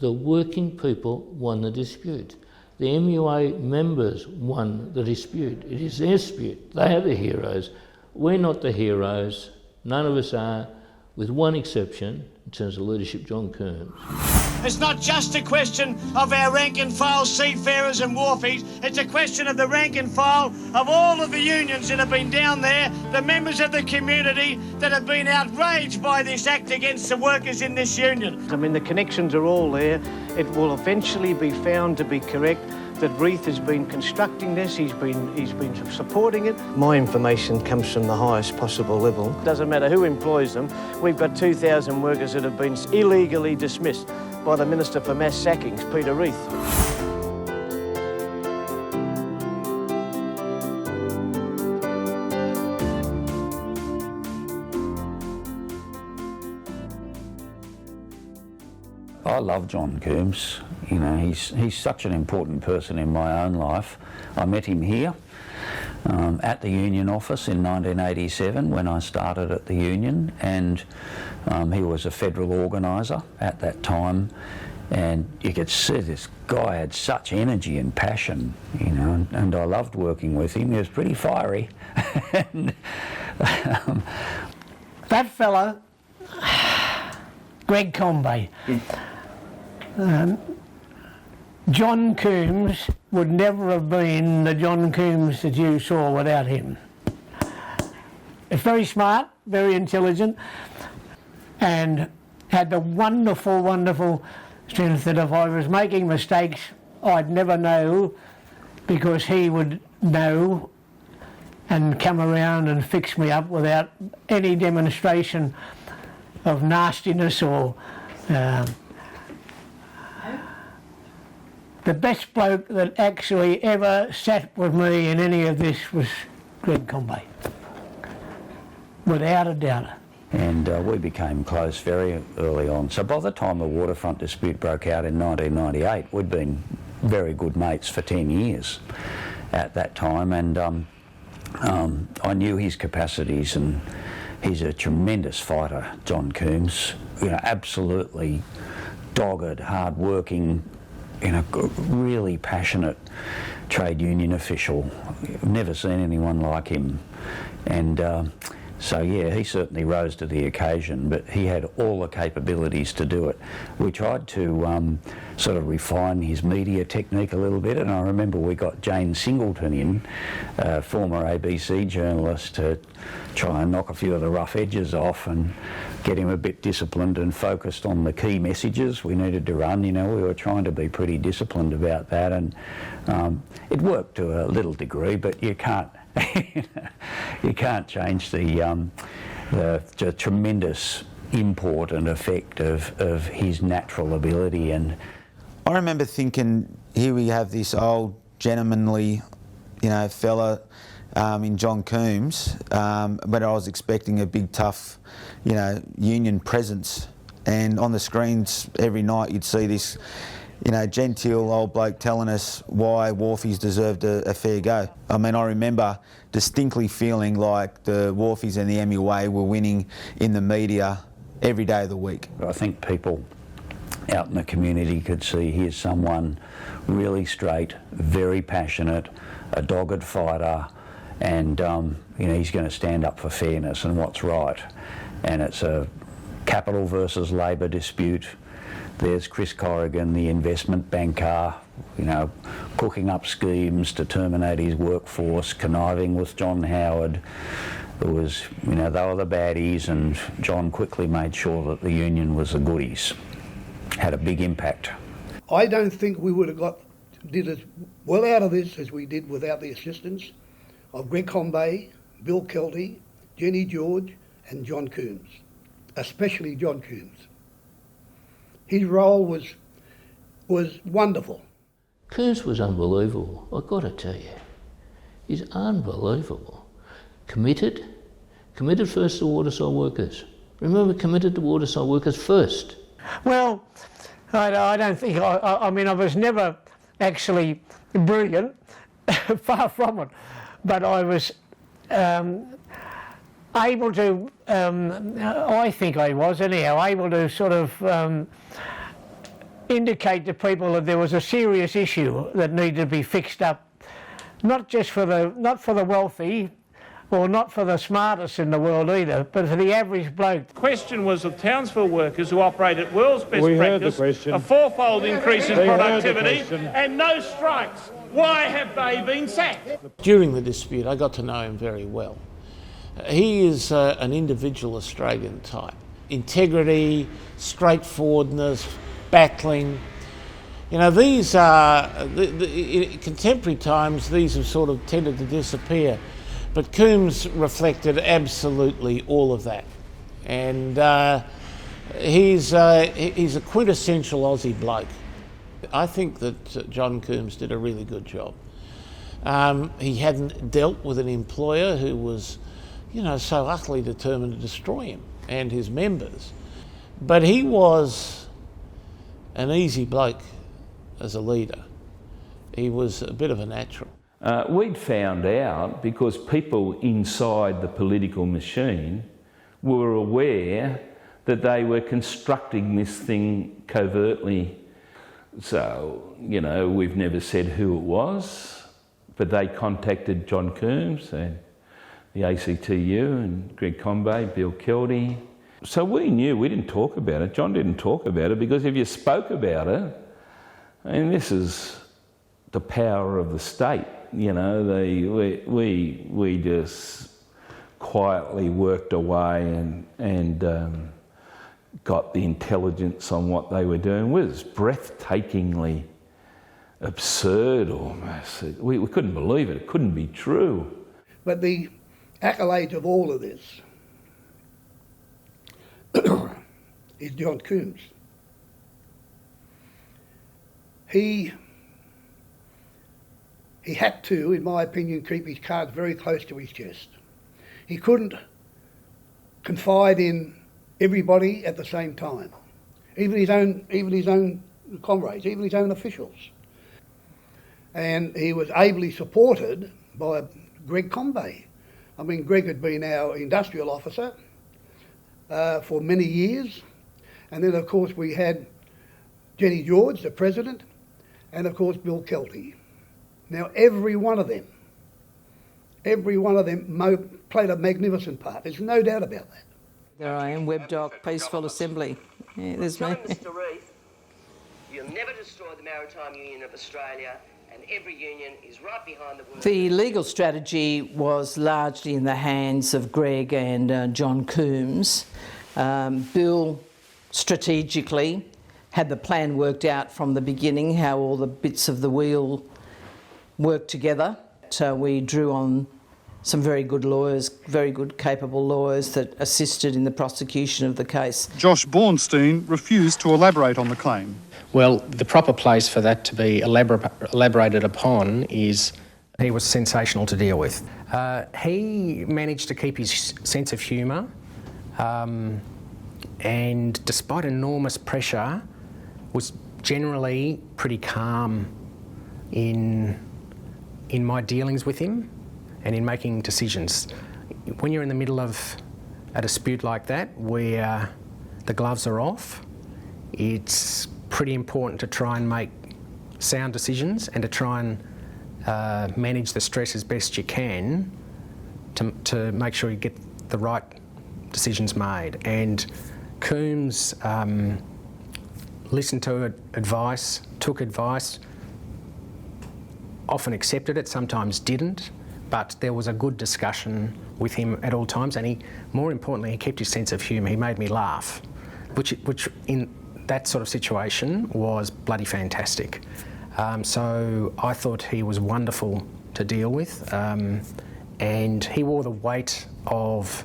The working people won the dispute. The MUA members won the dispute. It is their dispute. They are the heroes. We're not the heroes. None of us are, with one exception, in terms of leadership, John Coombs. It's not just a question of our rank and file seafarers and wharfies, it's a question of the rank and file of all of the unions that have been down there, the members of the community that have been outraged by this act against the workers in this union. I mean, the connections are all there. It will eventually be found to be correct that Reith has been constructing this, he's been supporting it. My information comes from the highest possible level. Doesn't matter who employs them. We've got 2,000 workers that have been illegally dismissed by the Minister for Mass Sackings, Peter Reith. I love John Coombs. You know, he's such an important person in my own life. I met him here at the union office in 1987 when I started at the union, and he was a federal organiser at that time, and you could see this guy had such energy and passion, you know, and I loved working with him. He was pretty fiery. And, that fella, Greg Combay, John Coombs would never have been the John Coombs that you saw without him. He's very smart, very intelligent, and had the wonderful, wonderful strength that if I was making mistakes, I'd never know, because he would know and come around and fix me up without any demonstration of nastiness or the best bloke that actually ever sat with me in any of this was Greg Combay, without a doubt. And we became close very early on. So by the time the waterfront dispute broke out in 1998, we'd been very good mates for 10 years at that time, and I knew his capacities, and he's a tremendous fighter, John Coombs. You know, absolutely dogged, hard-working, you know, really passionate trade union official. I've never seen anyone like him. And so yeah, he certainly rose to the occasion, but he had all the capabilities to do it. We tried to sort of refine his media technique a little bit, and I remember we got Jane Singleton in, former ABC journalist, to try and knock a few of the rough edges off and get him a bit disciplined and focused on the key messages we needed to run. You know, we were trying to be pretty disciplined about that, and it worked to a little degree, but you can't you can't change the tremendous import and effect of his natural ability. And I remember thinking, here we have this old gentlemanly, you know, fella in John Coombs, but I was expecting a big tough, you know, union presence. And on the screens every night you'd see this, you know, genteel old bloke telling us why wharfies deserved a fair go. I mean, I remember distinctly feeling like the wharfies and the MUA were winning in the media every day of the week. I think people out in the community could see here's someone really straight, very passionate, a dogged fighter, and you know, he's going to stand up for fairness and what's right. And it's a capital versus labour dispute. There's Chris Corrigan, the investment banker, you know, cooking up schemes to terminate his workforce, conniving with John Howard. It was, you know, they were the baddies, and John quickly made sure that the union was the goodies. Had a big impact. I don't think we would have did as well out of this as we did without the assistance of Greg Combay, Bill Kelty, Jenny George and John Coombs, especially John Coombs. His role was wonderful. Coombs was unbelievable, I've got to tell you. He's unbelievable. Committed first to waterside workers. Remember, committed to waterside workers first. Well, I don't think, I mean, I was never actually brilliant, far from it, but I was able to, I think I was anyhow, able to sort of indicate to people that there was a serious issue that needed to be fixed up, not for the wealthy, or not for the smartest in the world either, but for the average bloke. The question was of Townsville workers who operate at world's best practice, a fourfold increase in productivity and no strikes. Why have they been sacked? During the dispute, I got to know him very well. He is an individual Australian type. Integrity, straightforwardness, battling. You know, these are, in contemporary times, these have sort of tended to disappear. But Coombs reflected absolutely all of that. And he's a quintessential Aussie bloke. I think that John Coombs did a really good job. He hadn't dealt with an employer who was, you know, so utterly determined to destroy him and his members. But he was an easy bloke as a leader. He was a bit of a natural. We'd found out because people inside the political machine were aware that they were constructing this thing covertly. So, you know, we've never said who it was, but they contacted John Coombs and the ACTU and Greg Combay, Bill Kelty. So we knew, we didn't talk about it. John didn't talk about it because if you spoke about it, and this is the power of the state, you know, we just quietly worked away and got the intelligence on what they were doing. It was breathtakingly absurd almost. We couldn't believe it. It couldn't be true. But the accolade of all of this is John Coombs. He had to, in my opinion, keep his cards very close to his chest. He couldn't confide in everybody at the same time, even his own comrades, even his own officials. And he was ably supported by Greg Combay. I mean, Greg had been our industrial officer for many years, and then of course we had Jenny George, the president, and of course Bill Kelty. Now every one of them played a magnificent part. There's no doubt about that. There I am, Webdoc, Peaceful Assembly. Yeah, there's me. Mr. Reith, you'll never destroy the Maritime Union of Australia, and every union is right behind the women. The legal strategy was largely in the hands of Greg and John Coombs. Bill strategically had the plan worked out from the beginning, how all the bits of the wheel worked together. So we drew on some very good lawyers, very good capable lawyers that assisted in the prosecution of the case. Josh Bornstein refused to elaborate on the claim. Well, the proper place for that to be elaborated upon is he was sensational to deal with. He managed to keep his sense of humour and despite enormous pressure was generally pretty calm in my dealings with him and in making decisions. When you're in the middle of a dispute like that where the gloves are off, it's pretty important to try and make sound decisions and to try and manage the stress as best you can to make sure you get the right decisions made. And Coombs listened to advice, took advice, often accepted it, sometimes didn't, but there was a good discussion with him at all times, and he, more importantly, he kept his sense of humour. He made me laugh, which in that sort of situation was bloody fantastic. So I thought he was wonderful to deal with, and he wore the weight of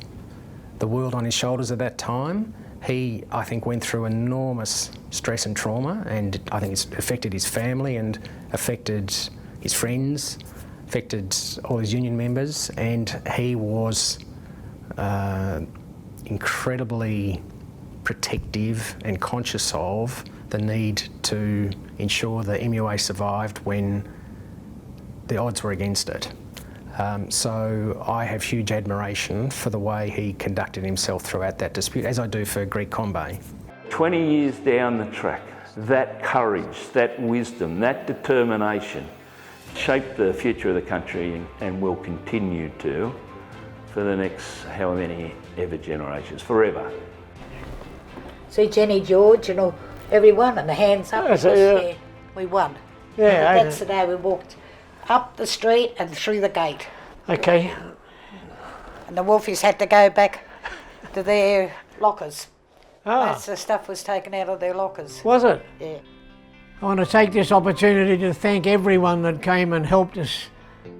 the world on his shoulders at that time. He, I think, went through enormous stress and trauma, and I think it's affected his family and affected his friends, affected all his union members, and he was incredibly protective and conscious of the need to ensure the MUA survived when the odds were against it. So I have huge admiration for the way he conducted himself throughout that dispute, as I do for Greg Combay. 20 years down the track, that courage, that wisdom, that determination shaped the future of the country and will continue to for the next however many ever generations, forever. See Jenny, George and all, everyone, and the hands up, because, we won. Yeah, That's the day we walked up the street and through the gate. Okay. And the wolfies had to go back to their lockers. Most of the stuff was taken out of their lockers. Was it? Yeah. I want to take this opportunity to thank everyone that came and helped us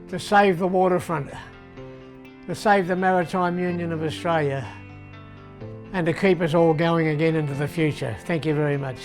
to save the waterfront, to save the Maritime Union of Australia, and to keep us all going again into the future. Thank you very much.